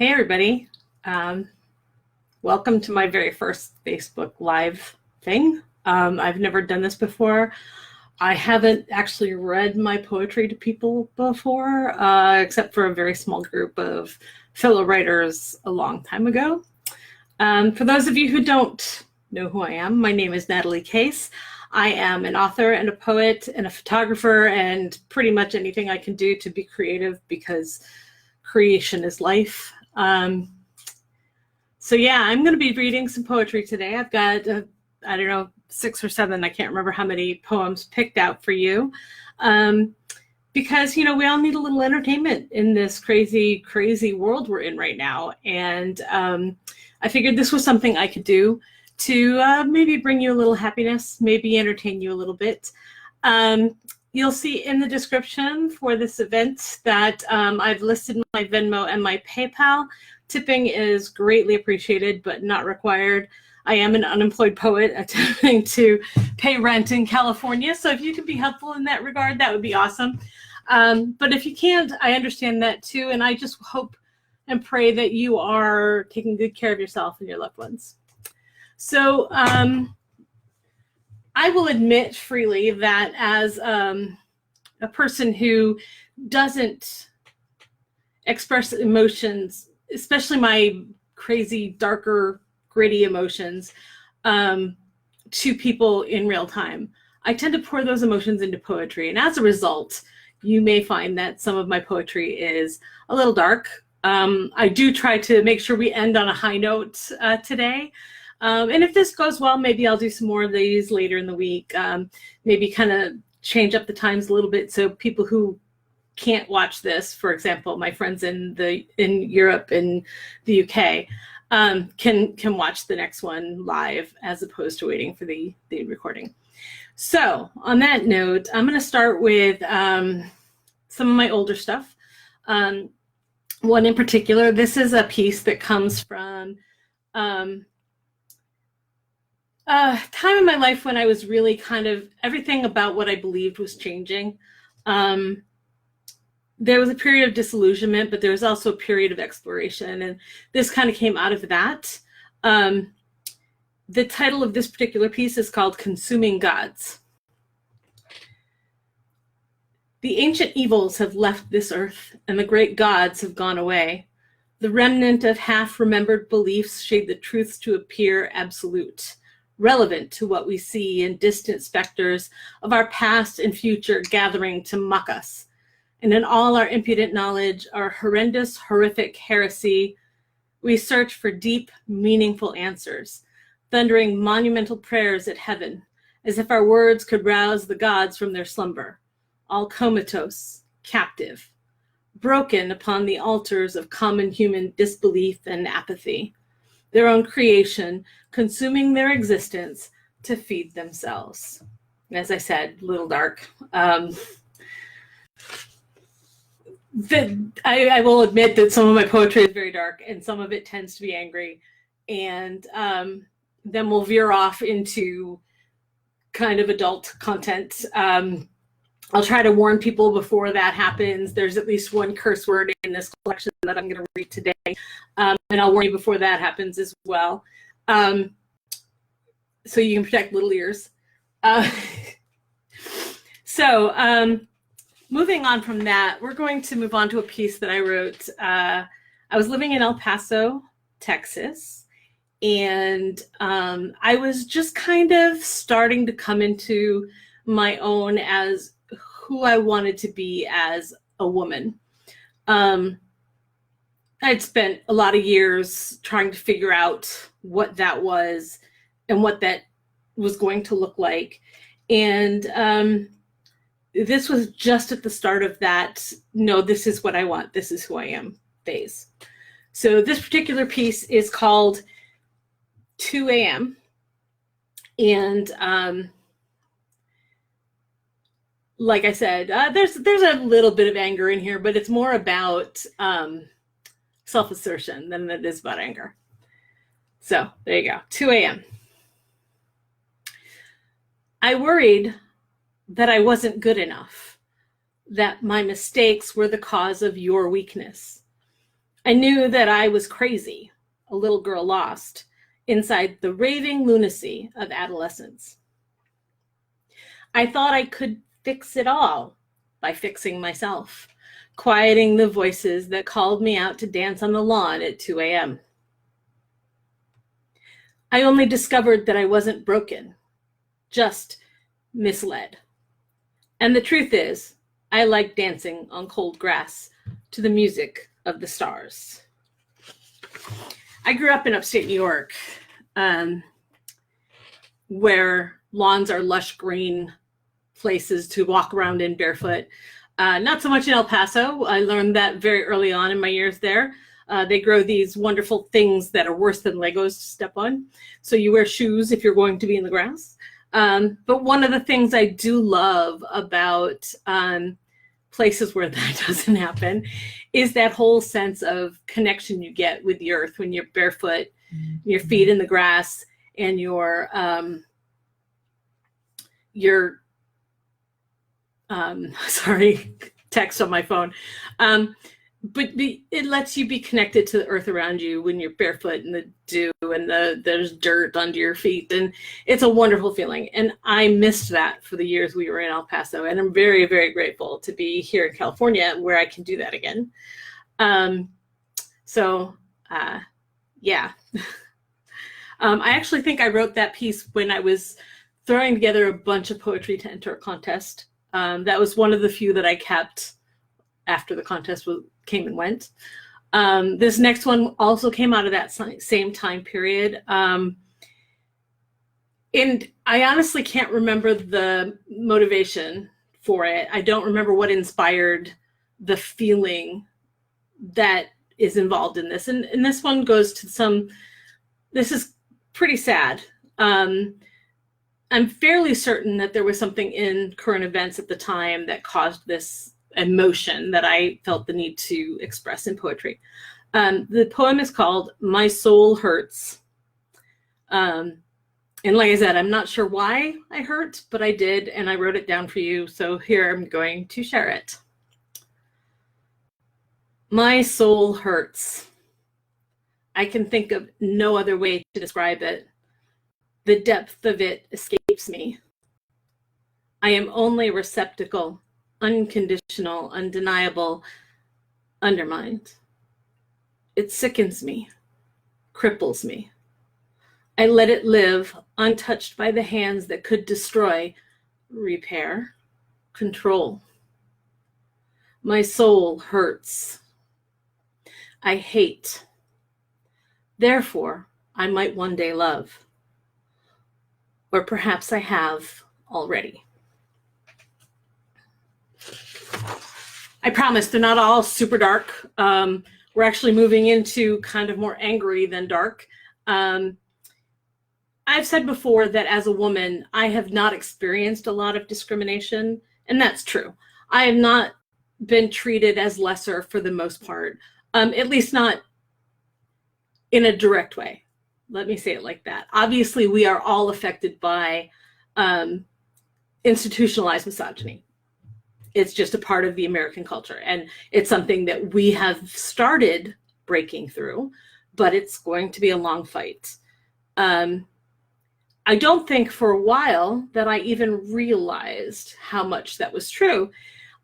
Hey everybody, um, welcome to my very first Facebook Live thing. I've never done this before. I haven't actually read my poetry to people before, except for a very small group of fellow writers a long time ago. For those of you who don't know who I am, my name is Natalie Case. I am an author and a poet and a photographer and pretty much anything I can do to be creative because creation is life. So yeah, I'm going to be reading some poetry today. I've got, I don't know, 6 or 7, I can't remember how many poems picked out for you. Because, you know, we all need a little entertainment in this crazy, crazy world we're in right now. And I figured this was something I could do to maybe bring you a little happiness, maybe entertain you a little bit. You'll see in the description for this event that I've listed my Venmo and my PayPal. Tipping is greatly appreciated, but not required. I am an unemployed poet attempting to pay rent in California, so if you could be helpful in that regard, that would be awesome. But if you can't, I understand that too, and I just hope and pray that you are taking good care of yourself and your loved ones. So I will admit freely that as a person who doesn't express emotions, especially my crazy, darker, gritty emotions, to people in real time, I tend to pour those emotions into poetry. And as a result, you may find that some of my poetry is a little dark. I do try to make sure we end on a high note today. And if this goes well, maybe I'll do some more of these later in the week. Maybe kind of change up the times a little bit so people who can't watch this, for example, my friends in Europe and the UK, can watch the next one live as opposed to waiting for the recording. So on that note, I'm going to start with some of my older stuff. One in particular, this is a piece that comes from a time in my life when I was really kind of, everything about what I believed was changing. There was a period of disillusionment, but there was also a period of exploration, and this kind of came out of that. The title of this particular piece is called Consuming Gods. The ancient evils have left this earth, and the great gods have gone away. The remnant of half-remembered beliefs shade the truths to appear absolute, relevant to what we see in distant specters of our past and future gathering to mock us. And in all our impudent knowledge, our horrendous, horrific heresy, we search for deep, meaningful answers, thundering monumental prayers at heaven, as if our words could rouse the gods from their slumber, all comatose, captive, broken upon the altars of common human disbelief and apathy, their own creation, consuming their existence to feed themselves. As I said, a little dark. I will admit that some of my poetry is very dark and some of it tends to be angry. And then we'll veer off into kind of adult content. I'll try to warn people before that happens. There's at least one curse word in this collection that I'm going to read today. And I'll warn you before that happens as well. So you can protect little ears. Moving on from that, we're going to move on to a piece that I wrote. I was living in El Paso, Texas, and I was just kind of starting to come into my own as who I wanted to be as a woman. I'd spent a lot of years trying to figure out what that was and what that was going to look like. And this was just at the start of that, no, this is what I want, this is who I am phase. So this particular piece is called 2 a.m. And like I said, there's a little bit of anger in here, but it's more about self-assertion than it is about anger. So there you go, 2 a.m. I worried that I wasn't good enough, that my mistakes were the cause of your weakness. I knew that I was crazy, a little girl lost inside the raving lunacy of adolescence. I thought I could fix it all by fixing myself, quieting the voices that called me out to dance on the lawn at 2 a.m. I only discovered that I wasn't broken, just misled. And the truth is, I like dancing on cold grass to the music of the stars. I grew up in upstate New York, where lawns are lush green places to walk around in barefoot. Not so much in El Paso. I learned that very early on in my years there. They grow these wonderful things that are worse than Legos to step on. So you wear shoes if you're going to be in the grass. But one of the things I do love about places where that doesn't happen is that whole sense of connection you get with the earth when you're barefoot, your feet in the grass, and your sorry, text on my phone. But it lets you be connected to the earth around you when you're barefoot in the dew and there's dirt under your feet. And it's a wonderful feeling. And I missed that for the years we were in El Paso. And I'm very, very grateful to be here in California where I can do that again. Yeah. I actually think I wrote that piece when I was throwing together a bunch of poetry to enter a contest. That was one of the few that I kept after the contest came and went. This next one also came out of that same time period. And I honestly can't remember the motivation for it. I don't remember what inspired the feeling that is involved in this. And this one goes to this is pretty sad. I'm fairly certain that there was something in current events at the time that caused this emotion that I felt the need to express in poetry. The poem is called My Soul Hurts. And like I said, I'm not sure why I hurt, but I did, and I wrote it down for you. So here I'm going to share it. My soul hurts. I can think of no other way to describe it. The depth of it escapes me. I am only a receptacle, unconditional, undeniable, undermined. It sickens me, cripples me. I let it live untouched by the hands that could destroy, repair, control. My soul hurts. I hate. Therefore, I might one day love. Or perhaps I have already. I promise they're not all super dark. We're actually moving into kind of more angry than dark. I've said before that as a woman, I have not experienced a lot of discrimination, and that's true. I have not been treated as lesser for the most part, at least not in a direct way. Let me say it like that. Obviously, we are all affected by institutionalized misogyny. It's just a part of the American culture, and it's something that we have started breaking through, but it's going to be a long fight. I don't think for a while that I even realized how much that was true.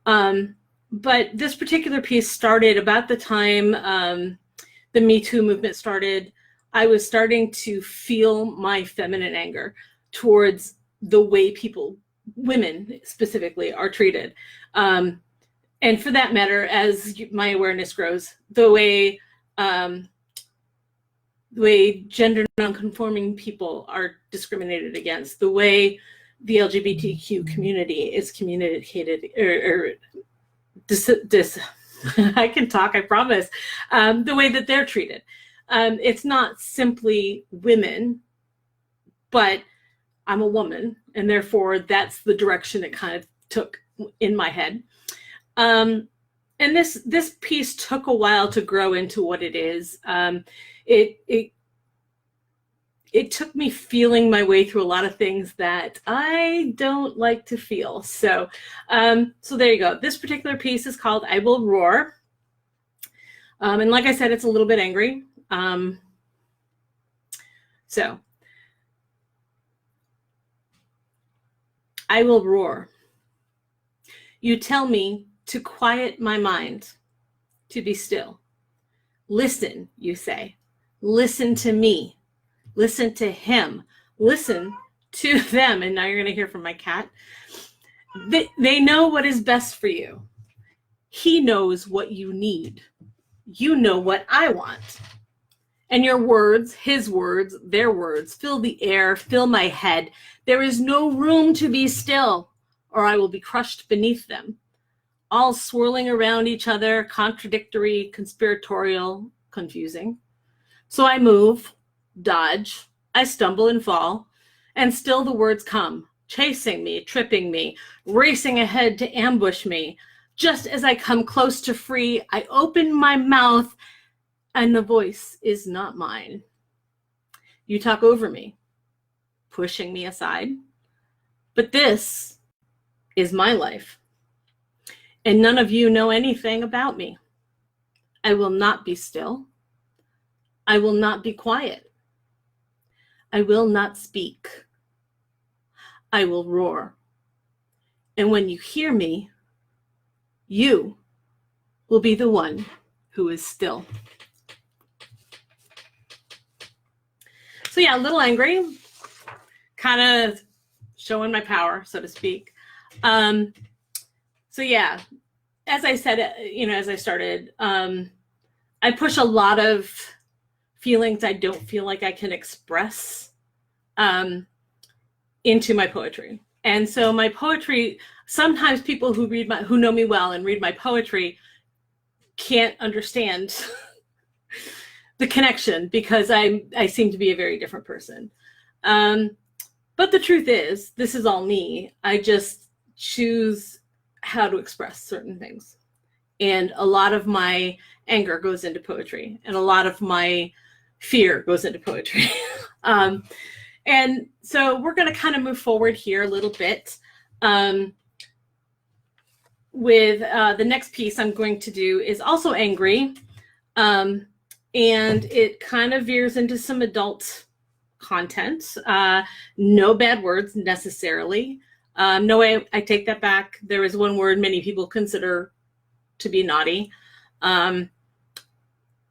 But this particular piece started about the time the Me Too movement started. I was starting to feel my feminine anger towards the way women specifically, are treated. And for that matter, as my awareness grows, the way gender nonconforming people are discriminated against, the way the LGBTQ community is communicated, I can talk, I promise, the way that they're treated. It's not simply women, but I'm a woman, and therefore that's the direction it kind of took in my head. And this piece took a while to grow into what it is. It took me feeling my way through a lot of things that I don't like to feel. So there you go. This particular piece is called I Will Roar. And like I said, it's a little bit angry. So I will roar. You tell me to quiet my mind, to be still. Listen, you say. Listen to me. Listen to him. Listen to them. And now you're going to hear from my cat. They know what is best for you. He knows what you need. You know what I want. And your words, his words, their words, fill the air, fill my head. There is no room to be still, or I will be crushed beneath them, all swirling around each other, contradictory, conspiratorial, confusing. So I move, dodge, I stumble and fall, and still the words come, chasing me, tripping me, racing ahead to ambush me. Just as I come close to free, I open my mouth, and the voice is not mine. You talk over me, pushing me aside. But this is my life, and none of you know anything about me. I will not be still. I will not be quiet. I will not speak. I will roar. And when you hear me, you will be the one who is still. So yeah, a little angry, kind of showing my power, so to speak. So yeah, as I said, as I started, I push a lot of feelings I don't feel like I can express into my poetry. And so my poetry, sometimes people who know me well and read my poetry can't understand the connection, because I seem to be a very different person. But the truth is, this is all me. I just choose how to express certain things. And a lot of my anger goes into poetry, and a lot of my fear goes into poetry. And so we're going to kind of move forward here a little bit with the next piece I'm going to do is also angry. And it kind of veers into some adult content. No bad words necessarily. No, I take that back. There is one word many people consider to be naughty.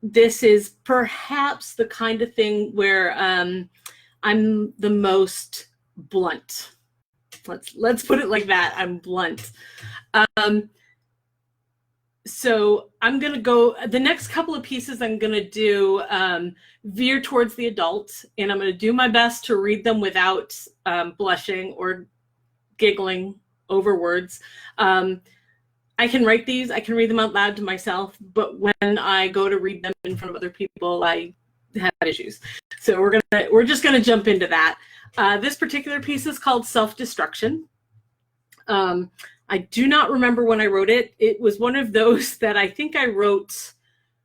This is perhaps the kind of thing where I'm the most blunt. Let's put it like that. I'm blunt. So I'm going to go, the next couple of pieces I'm going to do veer towards the adult, and I'm going to do my best to read them without blushing or giggling over words. I can write these, I can read them out loud to myself, but when I go to read them in front of other people, I have issues. So we're just going to jump into that. This particular piece is called Self-Destruction. I do not remember when I wrote it. It was one of those that I think I wrote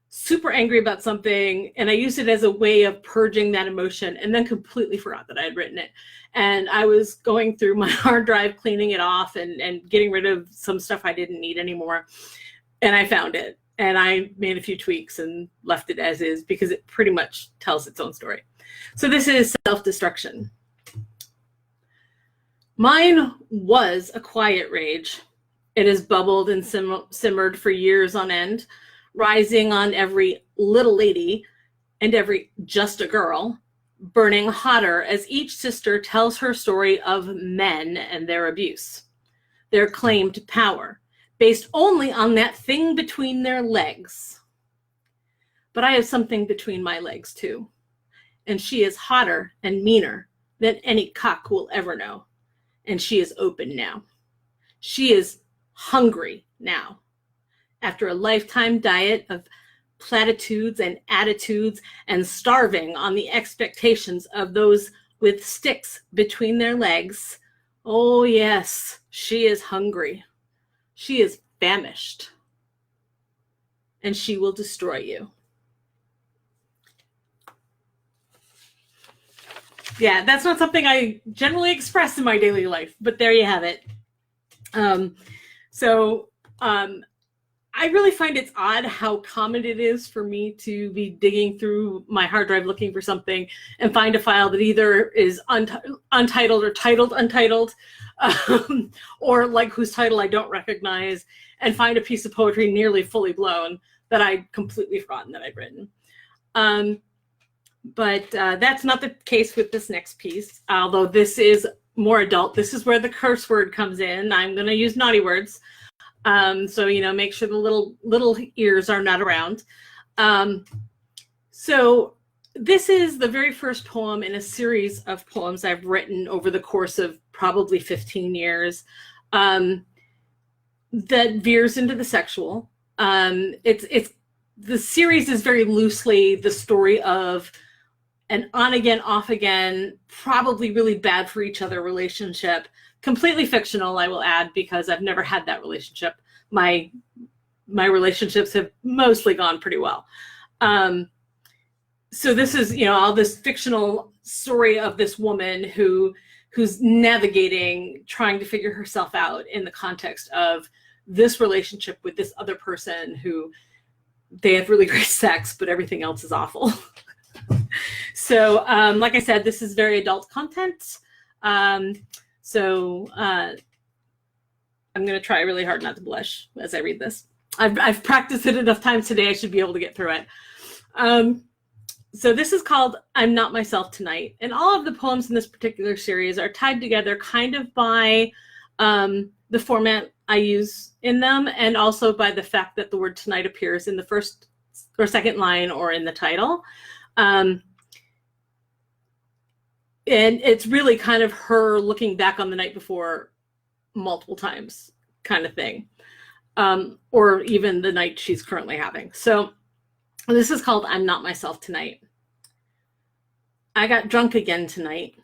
super angry about something, and I used it as a way of purging that emotion, and then completely forgot that I had written it. And I was going through my hard drive, cleaning it off and getting rid of some stuff I didn't need anymore. And I found it, and I made a few tweaks and left it as is, because it pretty much tells its own story. So this is Self-Destruction. Mine was a quiet rage. It has bubbled and simmered for years on end, rising on every little lady and every just a girl, burning hotter as each sister tells her story of men and their abuse, their claim to power, based only on that thing between their legs. But I have something between my legs too, and she is hotter and meaner than any cock will ever know. And she is open now. She is hungry now. After a lifetime diet of platitudes and attitudes and starving on the expectations of those with sticks between their legs, oh yes, she is hungry. She is famished. And she will destroy you. Yeah, that's not something I generally express in my daily life, but there you have it. I really find it's odd how common it is for me to be digging through my hard drive looking for something and find a file that either is untitled or titled untitled, or like whose title I don't recognize, and find a piece of poetry nearly fully blown that I'd completely forgotten that I'd written. But that's not the case with this next piece, although this is more adult. This is where the curse word comes in. I'm going to use naughty words. So, make sure the little ears are not around. So this is the very first poem in a series of poems I've written over the course of probably 15 years, that veers into the sexual. The series is very loosely the story of an on again, off again, probably really bad for each other relationship. Completely fictional, I will add, because I've never had that relationship. My relationships have mostly gone pretty well. So this is, all this fictional story of this woman who's navigating, trying to figure herself out in the context of this relationship with this other person who they have really great sex, but everything else is awful. So, like I said, this is very adult content. So I'm going to try really hard not to blush as I read this. I've practiced it enough times today. I should be able to get through it. So this is called I'm Not Myself Tonight. And all of the poems in this particular series are tied together kind of by the format I use in them, and also by the fact that the word tonight appears in the first or second line or in the title. And it's really kind of her looking back on the night before multiple times kind of thing, or even the night she's currently having. So this is called I'm Not Myself Tonight. I got drunk again tonight,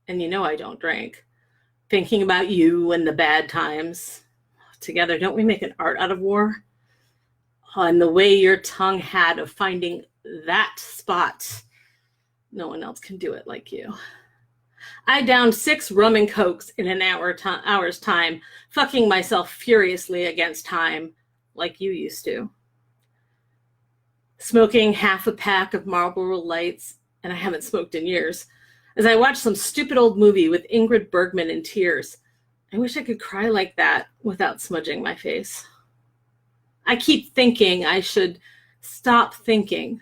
and I don't drink, thinking about you and the bad times. Together, don't we make an art out of war? Oh, and the way your tongue had of finding that spot. No one else can do it like you. I downed 6 rum and cokes in an hour's time, fucking myself furiously against time, like you used to. Smoking half a pack of Marlboro Lights, and I haven't smoked in years, as I watched some stupid old movie with Ingrid Bergman in tears. I wish I could cry like that without smudging my face. I keep thinking I should stop thinking.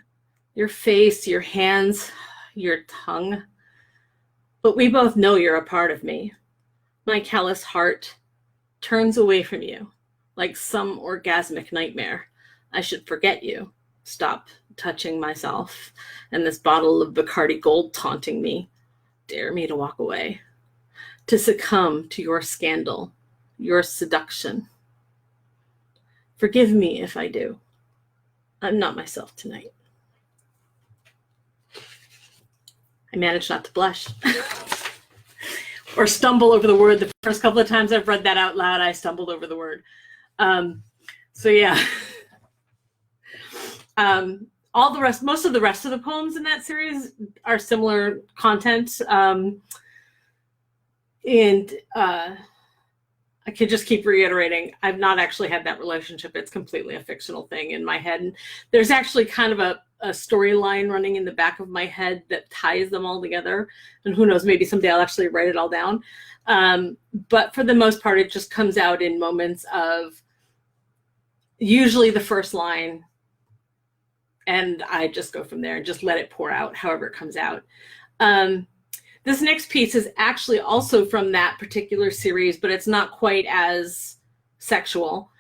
Your face, your hands, your tongue. But we both know you're a part of me. My callous heart turns away from you like some orgasmic nightmare. I should forget you. Stop touching myself and this bottle of Bacardi Gold taunting me. Dare me to walk away. To succumb to your scandal, your seduction. Forgive me if I do. I'm not myself tonight. I managed not to blush or stumble over the word. The first couple of times I've read that out loud, I stumbled over the word. So yeah. Most of the rest of the poems in that series are similar content. And I could just keep reiterating, I've not actually had that relationship. It's completely a fictional thing in my head. And there's actually kind of a storyline running in the back of my head that ties them all together. And who knows, maybe someday I'll actually write it all down. But for the most part, it just comes out in moments of usually the first line. And I just go from there and just let it pour out however it comes out. This next piece is actually also from that particular series, but it's not quite as sexual.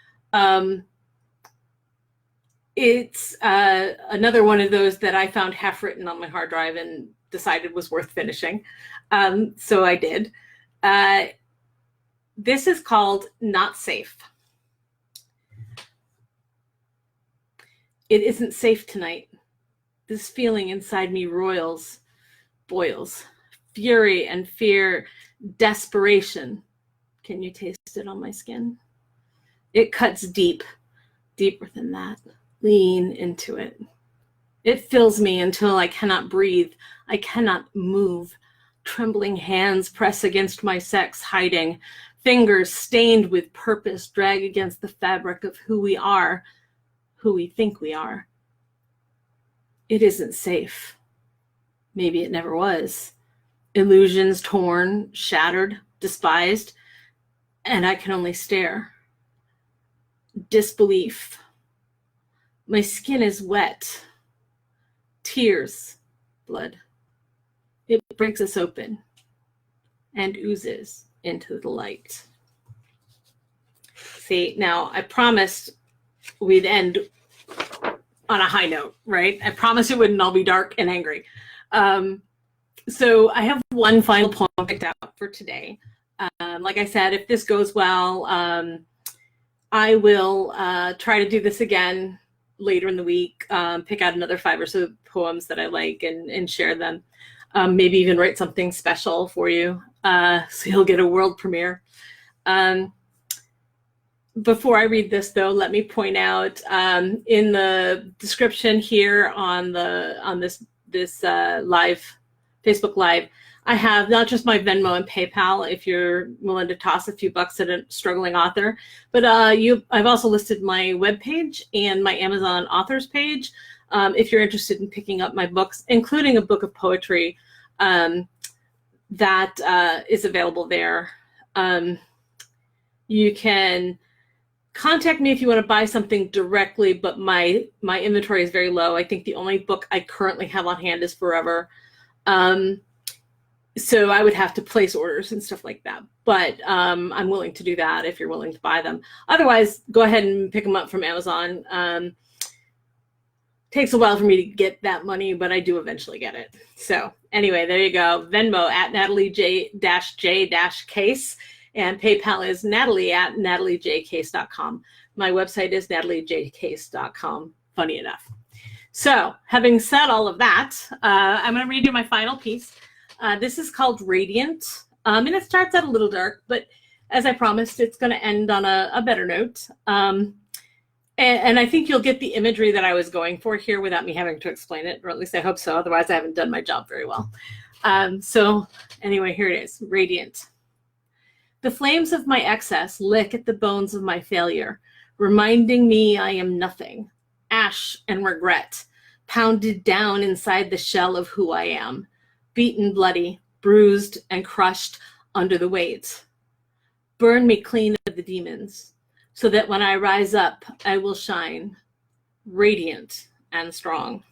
It's another one of those that I found half written on my hard drive and decided was worth finishing. So I did. This is called Not Safe. It isn't safe tonight. This feeling inside me boils. Fury and fear, desperation. Can you taste it on my skin? It cuts deep, deeper than that. Lean into it. It fills me until I cannot breathe. I cannot move. Trembling hands press against my sex, hiding. Fingers stained with purpose drag against the fabric of who we are, who we think we are. It isn't safe. Maybe it never was. Illusions torn, shattered, despised, and I can only stare. Disbelief. My skin is wet. Tears, blood. It breaks us open and oozes into the light. See, now I promised we'd end on a high note, right? I promised it wouldn't all be dark and angry. So I have one final poem picked out for today. Like I said, if this goes well, I will try to do this again later in the week, pick out another 5 or so poems that I like and share them. Maybe even write something special for you, so you'll get a world premiere. Before I read this, though, let me point out in the description here on this live Facebook Live, I have not just my Venmo and PayPal if you're willing to toss a few bucks at a struggling author, but I've also listed my webpage and my Amazon authors page if you're interested in picking up my books, including a book of poetry that is available there. You can contact me if you want to buy something directly, but my inventory is very low. I think the only book I currently have on hand is Forever. So I would have to place orders and stuff like that. But I'm willing to do that if you're willing to buy them. Otherwise, go ahead and pick them up from Amazon. Takes a while for me to get that money, but I do eventually get it. So anyway, there you go. Venmo at NatalieJ-Case. And PayPal is Natalie at nataliejcase.com. My website is nataliejcase.com, funny enough. So having said all of that, I'm going to read you my final piece. This is called Radiant. And it starts out a little dark, but as I promised, it's going to end on a better note. And I think you'll get the imagery that I was going for here without me having to explain it, or at least I hope so. Otherwise, I haven't done my job very well. So anyway, here it is, Radiant. The flames of my excess lick at the bones of my failure, reminding me I am nothing. Ash and regret, pounded down inside the shell of who I am, beaten bloody, bruised and crushed under the weight. Burn me clean of the demons, so that when I rise up, I will shine, radiant and strong.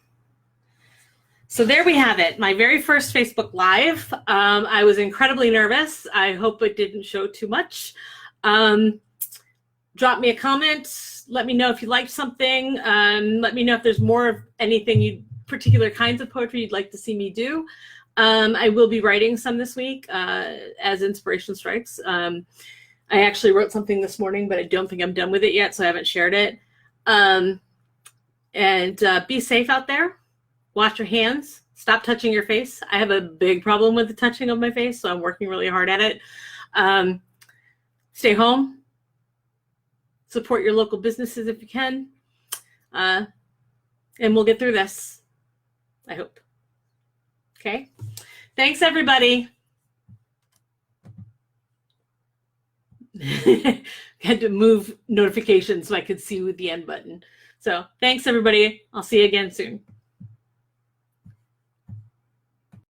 So there we have it, my very first Facebook Live. I was incredibly nervous. I hope it didn't show too much. Drop me a comment. Let me know if you liked something. Let me know if there's more of anything, particular kinds of poetry you'd like to see me do. I will be writing some this week as inspiration strikes. I actually wrote something this morning, but I don't think I'm done with it yet, so I haven't shared it. And be safe out there. Wash your hands. Stop touching your face. I have a big problem with the touching of my face, so I'm working really hard at it. Stay home. Support your local businesses if you can. And we'll get through this, I hope. Okay? Thanks, everybody. Had to move notifications so I could see with the end button. So thanks, everybody. I'll see you again soon.